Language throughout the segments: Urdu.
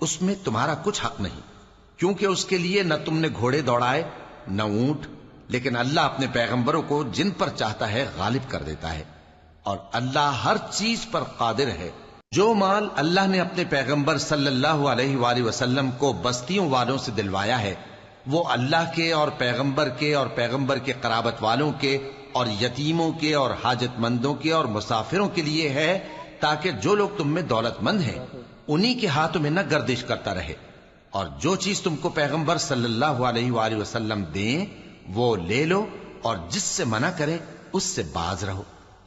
اس میں تمہارا کچھ حق نہیں، کیونکہ اس کے لیے نہ تم نے گھوڑے دوڑائے نہ اونٹ، لیکن اللہ اپنے پیغمبروں کو جن پر چاہتا ہے غالب کر دیتا ہے، اور اللہ ہر چیز پر قادر ہے۔ جو مال اللہ نے اپنے پیغمبر صلی اللہ علیہ وآلہ وسلم کو بستیوں والوں سے دلوایا ہے، وہ اللہ کے اور پیغمبر کے قرابت والوں کے اور یتیموں کے اور حاجت مندوں کے اور مسافروں کے لیے ہے، تاکہ جو لوگ تم میں دولت مند ہیں انہی کے ہاتھوں میں نہ گردش کرتا رہے، اور جو چیز تم کو پیغمبر صلی اللہ علیہ وآلہ وسلم دیں وہ لے لو، اور جس سے منع کرے اس سے باز رہو،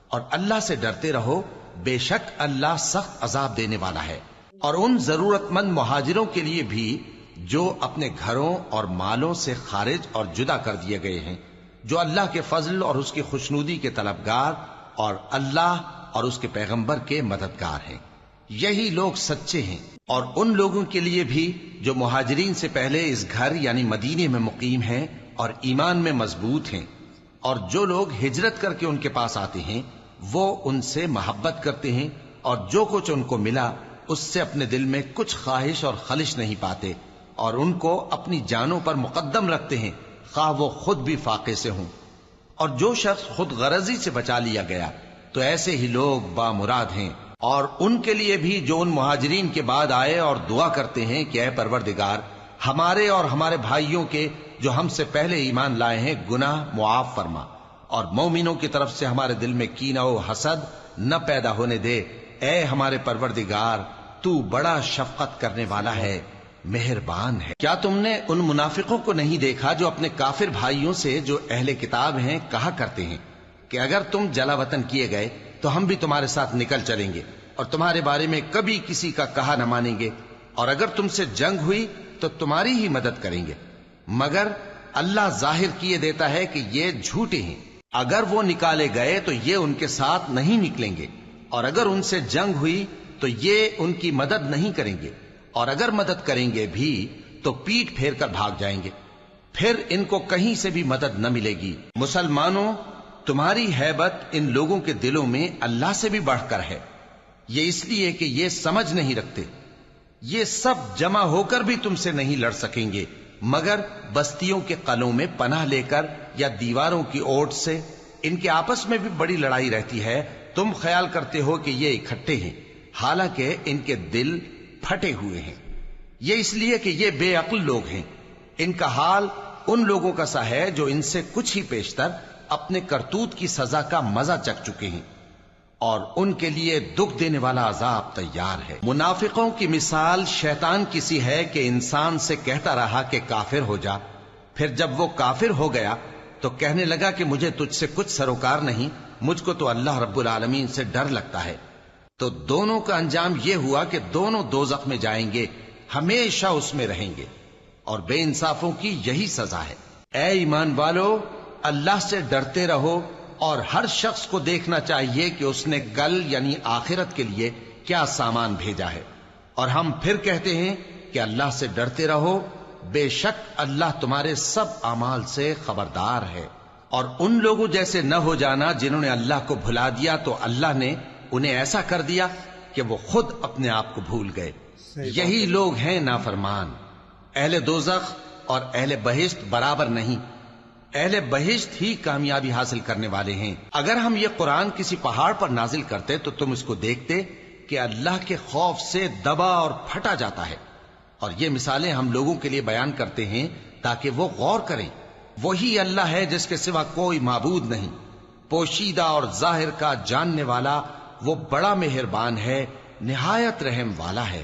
اور اللہ سے ڈرتے رہو، بے شک اللہ سخت عذاب دینے والا ہے۔ اور ان ضرورت مند مہاجروں کے لیے بھی جو اپنے گھروں اور مالوں سے خارج اور جدا کر دیے گئے ہیں، جو اللہ کے فضل اور اس کی خوشنودی کے طلبگار اور اللہ اور اس کے پیغمبر کے مددگار ہیں، یہی لوگ سچے ہیں۔ اور ان لوگوں کے لیے بھی جو مہاجرین سے پہلے اس گھر یعنی مدینے میں مقیم ہیں اور ایمان میں مضبوط ہیں، اور جو لوگ ہجرت کر کے ان کے پاس آتے ہیں وہ ان سے محبت کرتے ہیں، اور جو کچھ ان کو ملا اس سے اپنے دل میں کچھ خواہش اور خلش نہیں پاتے، اور ان کو اپنی جانوں پر مقدم رکھتے ہیں، خواہ وہ خود بھی فاقے سے ہوں۔ اور جو شخص خود غرضی سے بچا لیا گیا تو ایسے ہی لوگ بامراد ہیں۔ اور ان کے لیے بھی جو ان مہاجرین کے بعد آئے اور دعا کرتے ہیں کہ اے پروردگار ہمارے اور ہمارے بھائیوں کے جو ہم سے پہلے ایمان لائے ہیں گناہ معاف فرما، اور مومنوں کی طرف سے ہمارے دل میں کینہ و حسد نہ پیدا ہونے دے، اے ہمارے پروردگار تو بڑا شفقت کرنے والا ہے، مہربان ہے۔ کیا تم نے ان منافقوں کو نہیں دیکھا جو اپنے کافر بھائیوں سے جو اہل کتاب ہیں کہا کرتے ہیں کہ اگر تم جلا وطن کیے گئے تو ہم بھی تمہارے ساتھ نکل چلیں گے، اور تمہارے بارے میں کبھی کسی کا کہا نہ مانیں گے، اور اگر تم سے جنگ ہوئی تو تمہاری ہی مدد کریں گے، مگر اللہ ظاہر کیے دیتا ہے کہ یہ جھوٹے ہیں۔ اگر وہ نکالے گئے تو یہ ان کے ساتھ نہیں نکلیں گے، اور اگر ان سے جنگ ہوئی تو یہ ان کی مدد نہیں کریں گے، اور اگر مدد کریں گے بھی تو پیٹ پھیر کر بھاگ جائیں گے، پھر ان کو کہیں سے بھی مدد نہ ملے گی۔ مسلمانوں، تمہاری ہیبت ان لوگوں کے دلوں میں اللہ سے بھی بڑھ کر ہے، یہ اس لیے کہ یہ سمجھ نہیں رکھتے، یہ سب جمع ہو کر بھی تم سے نہیں لڑ سکیں گے مگر بستیوں کے قلعوں میں پناہ لے کر یا دیواروں کی اوٹ سے۔ ان کے آپس میں بھی بڑی لڑائی رہتی ہے، تم خیال کرتے ہو کہ یہ اکٹھے ہیں، حالانکہ ان کے دل پھٹے ہوئے ہیں، یہ اس لیے کہ یہ بے عقل لوگ ہیں۔ ان کا حال ان لوگوں کا سا ہے جو ان سے کچھ ہی پیشتر اپنے کرتوت کی سزا کا مزہ چکھ چکے ہیں، اور ان کے لیے دکھ دینے والا عذاب تیار ہے۔ منافقوں کی مثال شیطان کی سی ہے کہ انسان سے کہتا رہا کہ کافر ہو جا، پھر جب وہ کافر ہو گیا تو کہنے لگا کہ مجھے تجھ سے کچھ سروکار نہیں، مجھ کو تو اللہ رب العالمین سے ڈر لگتا ہے۔ تو دونوں کا انجام یہ ہوا کہ دونوں دوزخ میں جائیں گے، ہمیشہ اس میں رہیں گے، اور بے انصافوں کی یہی سزا ہے۔ اے ایمان والو، اللہ سے ڈرتے رہو، اور ہر شخص کو دیکھنا چاہیے کہ اس نے کل یعنی آخرت کے لیے کیا سامان بھیجا ہے، اور ہم پھر کہتے ہیں کہ اللہ سے ڈرتے رہو، بے شک اللہ تمہارے سب اعمال سے خبردار ہے۔ اور ان لوگوں جیسے نہ ہو جانا جنہوں نے اللہ کو بھلا دیا تو اللہ نے انہیں ایسا کر دیا کہ وہ خود اپنے آپ کو بھول گئے، یہی لوگ ہیں نافرمان۔ اہل دوزخ اور اہل بہشت برابر نہیں، اہل بہشت ہی کامیابی حاصل کرنے والے ہیں۔ اگر ہم یہ قرآن کسی پہاڑ پر نازل کرتے تو تم اس کو دیکھتے کہ اللہ کے خوف سے دبا اور پھٹا جاتا ہے، اور یہ مثالیں ہم لوگوں کے لیے بیان کرتے ہیں تاکہ وہ غور کریں۔ وہی اللہ ہے جس کے سوا کوئی معبود نہیں، پوشیدہ اور ظاہر کا جاننے والا، وہ بڑا مہربان ہے، نہایت رحم والا ہے۔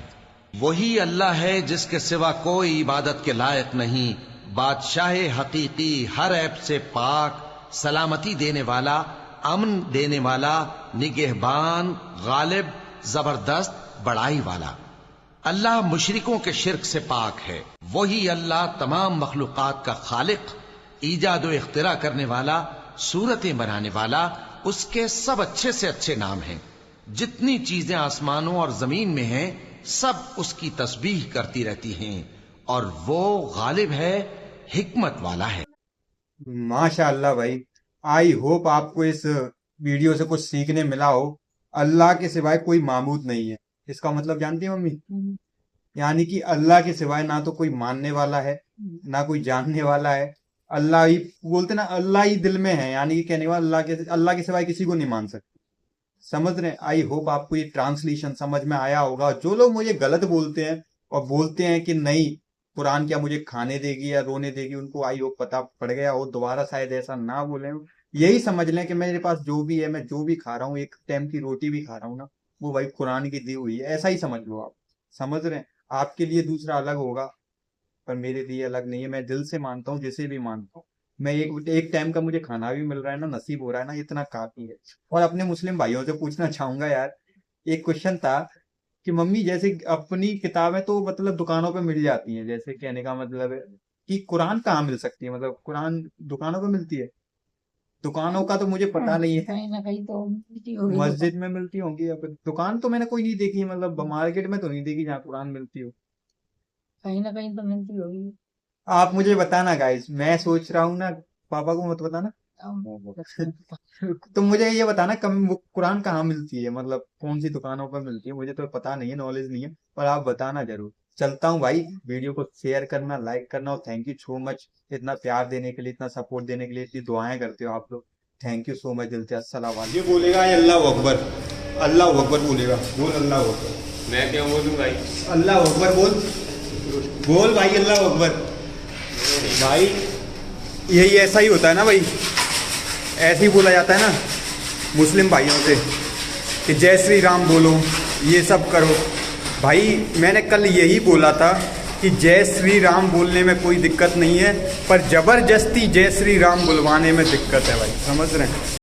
وہی اللہ ہے جس کے سوا کوئی عبادت کے لائق نہیں، بادشاہ حقیقی، ہر عیب سے پاک، سلامتی دینے والا، امن دینے والا، نگہبان، غالب، زبردست، بڑائی والا۔ اللہ مشرکوں کے شرک سے پاک ہے۔ وہی اللہ تمام مخلوقات کا خالق، ایجاد و اختراع کرنے والا، صورتیں بنانے والا، اس کے سب اچھے سے اچھے نام ہیں۔ جتنی چیزیں آسمانوں اور زمین میں ہیں سب اس کی تسبیح کرتی رہتی ہیں، اور وہ غالب ہے، حکمت والا ہے۔ ماشاء اللہ بھائی، آئی ہوپ آپ کو اس ویڈیو سے کچھ سیکھنے ملا ہو۔ اللہ کے سوائے کوئی معبود نہیں ہے، اس کا مطلب جانتی ہیں ممی؟ یعنی کہ اللہ کے سوائے نہ تو کوئی ماننے والا ہے نہ کوئی جاننے والا ہے. اللہ ہی بولتے نا, اللہ ہی دل میں ہے, یعنی کہ کہنے والا اللہ کے سوائے کسی کو نہیں مان سکتے. سمجھ رہے ہیں؟ آئی ہوپ آپ کو یہ ٹرانسلیشن سمجھ میں آیا ہوگا. جو لوگ مجھے غلط بولتے ہیں اور بولتے ہیں کہ نہیں قرآن کیا مجھے کھانے دے گی یا رونے دے گی, ان کو آئی ہوپ پتا پڑ گیا اور دوبارہ شاید ایسا نہ بولیں. یہی سمجھ لیں کہ میرے پاس جو بھی ہے, میں جو بھی کھا رہا ہوں, ایک ٹائم کی روٹی بھی کھا رہا ہوں نا, وہ بھائی قرآن کی دی ہوئی ہے. ایسا ہی سمجھ لو آپ. سمجھ رہے ہیں؟ آپ کے لیے دوسرا الگ ہوگا پر میرے لیے الگ نہیں ہے. میں دل سے مانتا ہوں, جسے بھی مانتا ہوں. میں ایک ٹائم کا مجھے کھانا بھی مل رہا ہے نا, نصیب ہو رہا ہے نا, اتنا کافی ہے. اور اپنے مسلم بھائیوں سے پوچھنا چاہوں گا یار, ایک کوشچن تھا کہ ممی جیسے اپنی کتابیں تو مطلب دکانوں پہ مل جاتی ہیں, جیسے کہنے کا مطلب ہے کہ قرآن کہاں مل سکتی ہے, مطلب قرآن دکانوں پہ ملتی ہے؟ دکانوں کا تو مجھے پتا نہیں ہے, کہیں نہ کہیں تو ملتی ہوگی. مسجد میں ملتی ہوں گی یا پھر دکان تو میں نے کوئی نہیں دیکھی, مطلب مارکیٹ میں تو نہیں دیکھی جہاں قرآن ملتی ہو. کہیں نہ کہیں تو ملتی ہوگی. آپ مجھے بتانا گائز, میں سوچ رہا ہوں نا, پاپا کو مت بتانا, تو مجھے یہ بتانا وہ قرآن کہاں ملتی ہے, مطلب کون سی دکانوں پر ملتی ہے. مجھے تو پتا نہیں ہے, نالج نہیں ہے, پر آپ بتانا ضرور. چلتا ہوں بھائی, ویڈیو کو شیئر کرنا, لائک کرنا, اور تھینک یو سو مچ اتنا پیار دینے کے لیے, اتنا سپورٹ دینے کے لیے, اتنی دعائیں کرتے ہو آپ لوگ. تھینک یو سو مچ دل سے. السلام علیکم. یہ بولے گا اللہ اکبر, اللہ اکبر بولے گا, بول اللہ اکبر. میں کیا بولوں بھائی؟ اللہ اکبر بول بھائی, اللہ اکبر. بھائی یہی ایسا ہی ہوتا ہے نا بھائی, ایسے ہی بولا جاتا ہے نا مسلم بھائیوں سے کہ جے شری رام بولو, یہ سب کرو. بھائی میں نے کل یہی بولا تھا کہ جے شری رام بولنے میں کوئی دقت نہیں ہے, پر زبردستی جے شری رام بلوانے میں دقت ہے بھائی. سمجھ رہے ہیں؟